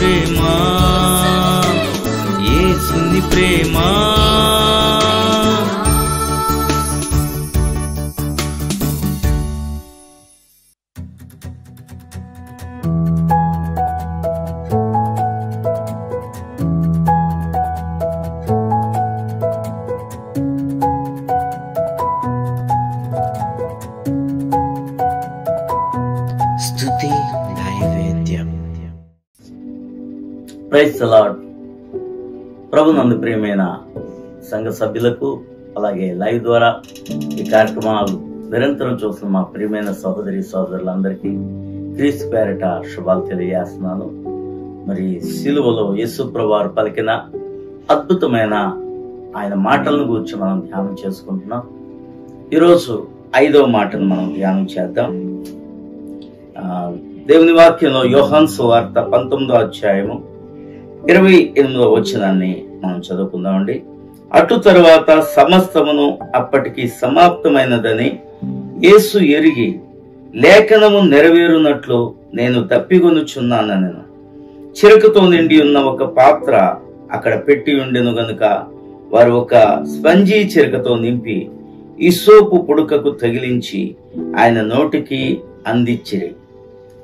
ప్రేమ, యేసుని ప్రేమ. స్తుతి నైవేద్యం. Praise the lord. ప్రభునందు ప్రియమైన సంఘ సభ్యులకు, అలాగే లైవ్ ద్వారా ఈ కార్యక్రమాలు నిరంతరం చూస్తున్న మా ప్రియమైన సహోదరి సహోదరులందరికీ క్రీస్తు పేరిట శుభాలు తెలియజేస్తున్నాను. మరి సిలువలో యేసు ప్రభువారు పలికిన అద్భుతమైన ఆయన మాటలను గురించి మనం ధ్యానం చేసుకుంటున్నాం. ఈరోజు 5వ మాటను మనం ధ్యానం చేద్దాం. దేవుని వాక్యంలో యోహాను సువార్త 19వ అధ్యాయము 28వ వచనాన్ని మనం చదువుకుందామండి. అటు తరువాత సమస్తమును అప్పటికి సమాప్తమైనదని యేసు ఎరిగి, లేఖనము నెరవేరునట్లు నేను తప్పికొనుచున్నానెను. చిరకతో నిండి ఉన్న ఒక పాత్ర అక్కడ పెట్టి ఉండెను గనుక వారు ఒక స్పంజీ చిరకతో నింపి ఇసోపు పుడకకు తగిలించి ఆయన నోటికి అందించిరి.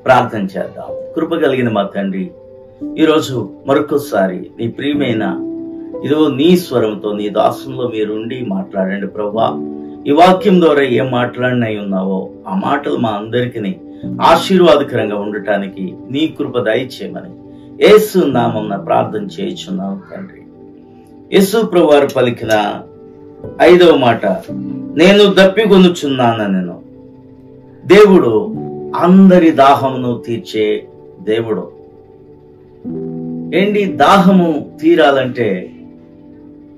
ప్రార్థన చేద్దాం. కృప కలిగిన మా తండ్రి, ఈరోజు మరొకసారి నీ ప్రియమైన ఇదో నీ స్వరంతో నీ దాసంలో మీరుండి మాట్లాడండి ప్రభువా. ఈ వాక్యం ద్వారా ఏం మాట్లాడినై ఉన్నావో ఆ మాటలు మా అందరికీ ఆశీర్వాదకరంగా ఉండటానికి నీ కృప దయచేయమని యేసు నామమున ప్రార్థన చేయుచున్నాను తండ్రి. యేసు ప్రభువారు పలికిన 5వ మాట, నేను దప్పికొనుచున్నానెను. దేవుడు అందరి దాహమును తీర్చే దేవుడు. ఏంటి దాహము తీరాలంటే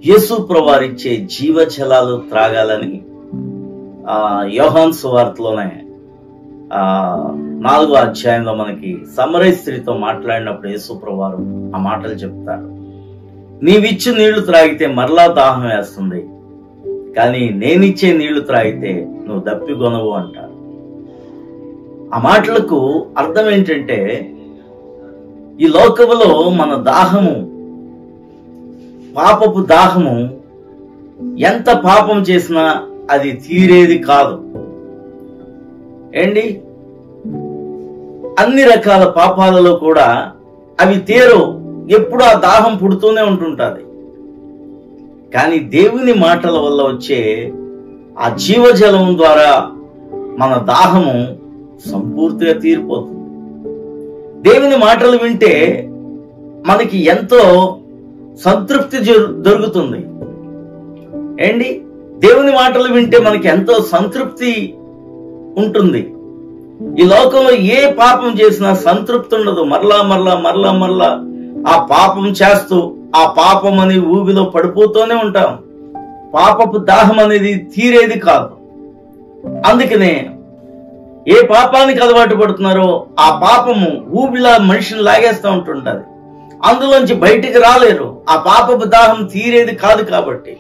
యేసు ప్రభువారు ఇచ్చే జీవజలాలు త్రాగాలని యోహాను సువార్తలోనే 4వ అధ్యాయంలో మనకి సమరయ స్త్రీతో మాట్లాడినప్పుడు యేసు ప్రభువారు ఆ మాటలు చెప్తారు. నీవిచ్చు నీళ్లు త్రాగితే మరలా దాహం వేస్తుంది, కానీ నేనిచ్చే నీళ్లు త్రాగితే నువ్వు దప్పికొనవు అంటారు. ఆ మాటలకు అర్థం ఏంటంటే, ఈ లోకములో మన దాహము, పాపపు దాహము, ఎంత పాపం చేసినా అది తీరేది కాదు. ఏంటి, అన్ని రకాల పాపాలలో కూడా అవి తీరవు. ఎప్పుడు ఆ దాహం పుడుతూనే ఉంటుంటది. కానీ దేవుని మాటల వల్ల వచ్చే ఆ జీవజలం ద్వారా మన దాహము సంపూర్తిగా తీరిపోతుంది. దేవుని మాటలు వింటే మనకి ఎంతో సంతృప్తి దొరుకుతుంది. ఏంటి, దేవుని మాటలు వింటే మనకి ఎంతో సంతృప్తి ఉంటుంది. ఈ లోకంలో ఏ పాపం చేసినా సంతృప్తి ఉండదు. మరలా మరలా మరలా మరలా ఆ పాపం చేస్తూ ఆ పాపం అనే ఊబిలో పడిపోతూనే ఉంటాం. పాపపు దాహం అనేది తీరేది కాదు. అందుకనే ఏ పాపానికి అలవాటు పడుతున్నారో ఆ పాపము ఊబిలా మనిషిని లాగేస్తూ ఉంటుంటది. అందులోంచి బయటికి రాలేరు. ఆ పాపపు దాహం తీరేది కాదు కాబట్టి.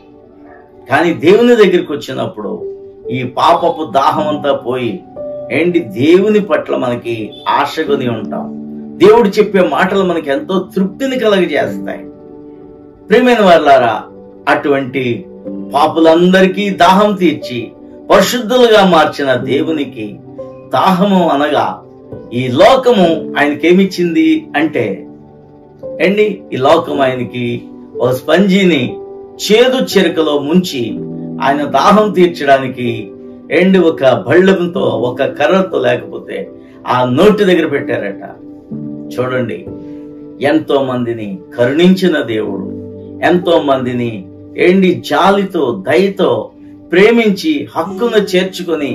కానీ దేవుని దగ్గరికి వచ్చినప్పుడు ఈ పాపపు దాహం అంతా పోయి ఏంటి, దేవుని పట్ల మనకి ఆశగొని ఉంటాం. దేవుడు చెప్పే మాటలు మనకి ఎంతో తృప్తిని కలగజేస్తాయి. ప్రియమైన వారలారా, అటువంటి పాపులందరికీ దాహం తీర్చి పరిశుద్ధులుగా మార్చిన దేవునికి దాహము అనగా ఈ లోకము ఆయనకేమిచ్చింది అంటే ఏంటి, ఈ లోకం ఆయనకి ఒక స్పంజీని చేదు చిరకలో ముంచి ఆయన దాహం తీర్చడానికి ఒక బళ్ళంతో ఒక కర్రతో లేకపోతే ఆ నోటి దగ్గర పెట్టారట. చూడండి, ఎంతో మందిని కరుణించిన దేవుడు, ఎంతో మందిని జాలితో దయతో ప్రేమించి హక్కున చేర్చుకొని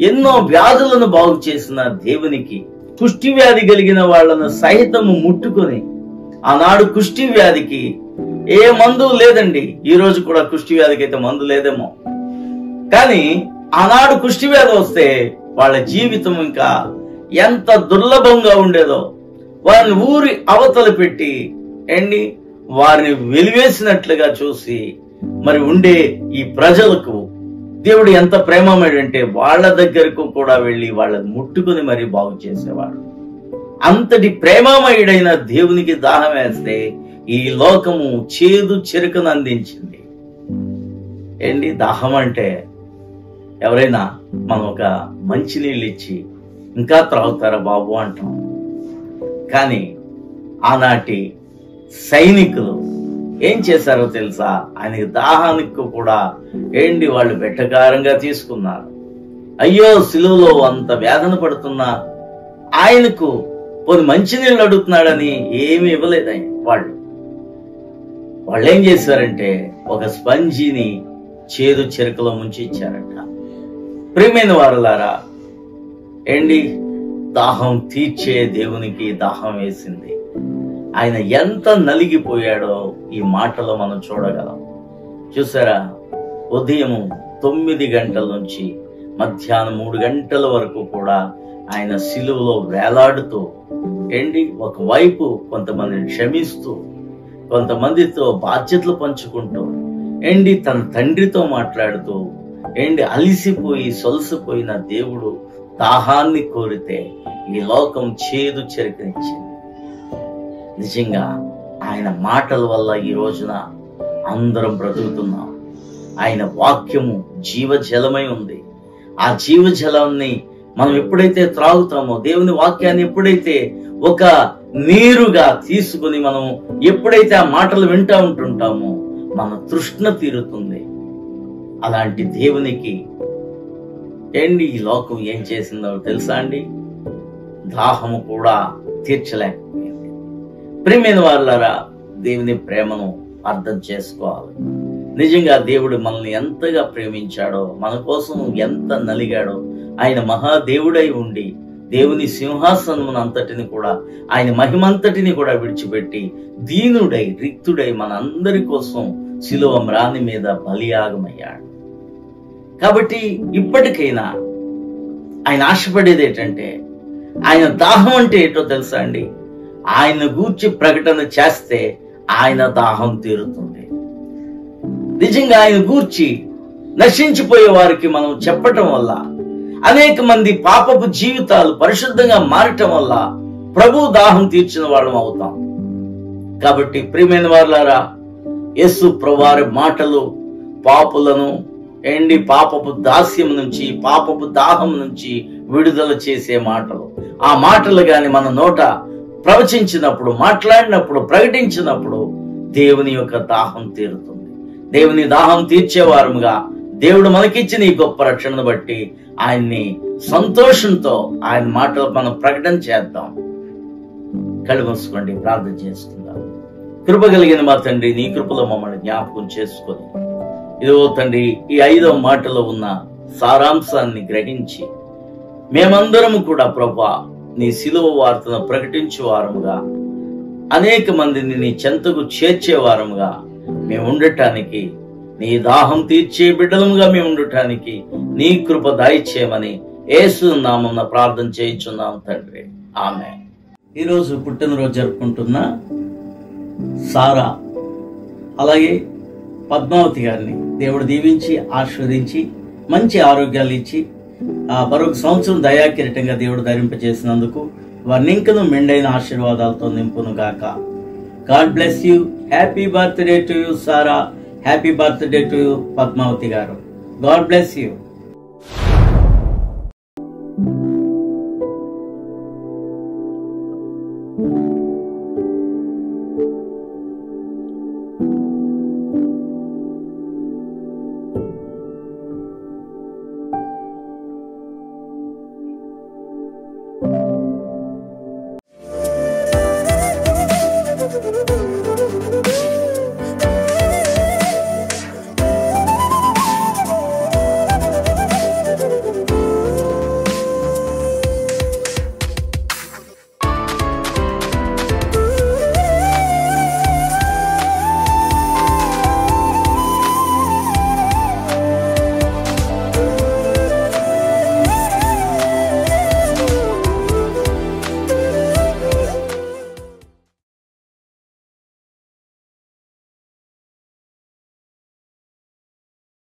ఎన్నో వ్యాధులను బాగు చేసిన దేవునికి కుష్టి వ్యాధి కలిగిన వాళ్లను సైతము ముట్టుకొని, ఆనాడు కుష్టి వ్యాధికి ఏ మందు లేదండి. ఈ రోజు కూడా కుష్టి వ్యాధికి అయితే మందు లేదేమో, కానీ ఆనాడు కుష్టి వ్యాధి వస్తే వాళ్ళ జీవితం ఇంకా ఎంత దుర్లభంగా ఉండేదో. వారిని ఊరి అవతల పెట్టి వారిని వెలివేసినట్లుగా చూసి మరి ఉండే ఈ ప్రజలకు దేవుడు ఎంత ప్రేమమేడంటే వాళ్ళ దగ్గరకు కూడా వెళ్ళి వాళ్ళని ముట్టుకుని మరి బాగు చేసేవాడు. అంతటి ప్రేమమయుడైన దేవునికి దాహం వేస్తే ఈ లోకము చేదు చెరుకును అందించింది. ఏంటి దాహం అంటే? ఎవరైనా మనం ఒక మంచినీళ్ళు ఇచ్చి ఇంకా త్రాగుతారా బాబు అంటాం. కానీ ఆనాటి సైనికులు ఏం చేశారో తెలుసా? ఆయనకి దాహానికి కూడా వాళ్ళు వెట్టకారంగా తీసుకున్నారు. అయ్యో, సిలువలో అంత వేదన పడుతున్నా ఆయనకు కొన్ని మంచినీళ్ళు అడుగుతున్నాడని ఏమి ఇవ్వలేదు ఆయన. వాళ్ళు ఏం చేశారంటే ఒక స్పంజిని చేదు చెరుకులో ముంచి ఇచ్చారట. ప్రియమైన వారలారా, దాహం తీర్చే దేవునికి దాహం వేసింది. ఆయన ఎంత నలిగిపోయాడో ఈ మాటలో మనం చూడగలం. చూసారా, ఉదయం 9 గంటల నుంచి మధ్యాహ్నం 3 గంటల వరకు కూడా ఆయన సిలువలో వేలాడుతూ ఒకవైపు కొంతమందిని క్షమిస్తూ, కొంతమందితో బాధ్యతలు పంచుకుంటూ, తన తండ్రితో మాట్లాడుతూ, అలిసిపోయి సొలసిపోయిన దేవుడు దాహాన్ని కోరితే ఈ లోకం చేదు చెరుకునిచ్చింది. నిజంగా ఆయన మాటల వల్ల ఈ రోజున అందరం బ్రతుకుతున్నాం. ఆయన వాక్యము జీవజలమై ఉంది. ఆ జీవజలాన్ని మనం ఎప్పుడైతే త్రాగుతామో, దేవుని వాక్యాన్ని ఎప్పుడైతే ఒక నీరుగా తీసుకుని మనం ఎప్పుడైతే ఆ మాటలు వింటూ ఉంటుంటామో మన తృష్ణ తీరుతుంది. అలాంటి దేవునికి ఈ లోకం ఏం చేసిందో తెలుసా అండి? దాహము కూడా తీర్చలేకపోయింది. ప్రియమైన వారలారా, దేవుని ప్రేమను అర్థం చేసుకోవాలి. నిజంగా దేవుడు మనల్ని ఎంతగా ప్రేమించాడో, మన కోసం ఎంత నలిగాడో, ఆయన మహాదేవుడై ఉండి దేవుని సింహాసనం అంతటిని కూడా, ఆయన మహిమంతటిని కూడా విడిచిపెట్టి దీనుడై రిక్తుడై మన అందరి కోసం శిలువ మ్రాని మీద బలియాగమయ్యాడు. కాబట్టి ఇప్పటికైనా ఆయన ఆశపడేది ఏంటంటే, ఆయన దాహం అంటే ఏంటో తెలుసా అండి? ఆయన గూర్చి ప్రకటన చేస్తే ఆయన దాహం తీరుతుంది. నిజంగా ఆయన గూర్చి నశించిపోయే వారికి మనం చెప్పటం వల్ల అనేక మంది పాపపు జీవితాలు పరిశుద్ధంగా మారటం వల్ల ప్రభు దాహం తీర్చిన వాళ్ళం అవుతాం. కాబట్టి ప్రియమైన వారలారా, యేసు ప్రభువారి మాటలు పాపులను పాపపు దాస్యం నుంచి, పాపపు దాహం నుంచి విడుదల చేసే మాటలు. ఆ మాటలు గాని మన నోట ప్రవచించినప్పుడు, మాట్లాడినప్పుడు, ప్రకటించినప్పుడు దేవుని యొక్క దాహం తీరుతుంది. దేవుని దాహం తీర్చేవారముగా దేవుడు మనకిచ్చిన ఈ గొప్ప రక్షణను బట్టి ఆయన్ని సంతోషంతో ఆయన మాటలు మనం ప్రకటన చేద్దాం. కళ్ళు మూసుకోండి, ప్రార్థన చేసుకుందాం. కృప కలిగిన మా తండ్రి, నీ కృపలో మమ్మల్ని జ్ఞాపకం చేసుకొని, ఇదిగో తండ్రి, ఈ 5వ మాటలో ఉన్న సారాంశాన్ని గ్రహించి మేమందరము కూడా ప్రభా నీ శిలువ వార్తను ప్రకటించే వారముగా, అనేక మందిని నీ చెంతకు చేర్చే వారముగా మేము ఉండటానికి, నీ దాహం తీర్చే బిడ్డలముగా మేము ఉండటానికి నీ కృప దయచేయమని యేసు నామమున ప్రార్థన చేయించున్నాం తండ్రి, ఆమేన్. ఈరోజు పుట్టినరోజు జరుపుకుంటున్న సారా అలాగే పద్మావతి గారిని దేవుడు దీవించి ఆశీర్వదించి మంచి ఆరోగ్యాలు ఇచ్చి మరొక సంవత్సరం దయాకిరీటంగా దేవుడు ధరింపజేసినందుకు వారిని ఇంకనూ మెండైన ఆశీర్వాదాలతో నింపును గాక. God bless you. Happy birthday to you Sara. Happy birthday to you Padmavathi garu. God bless you.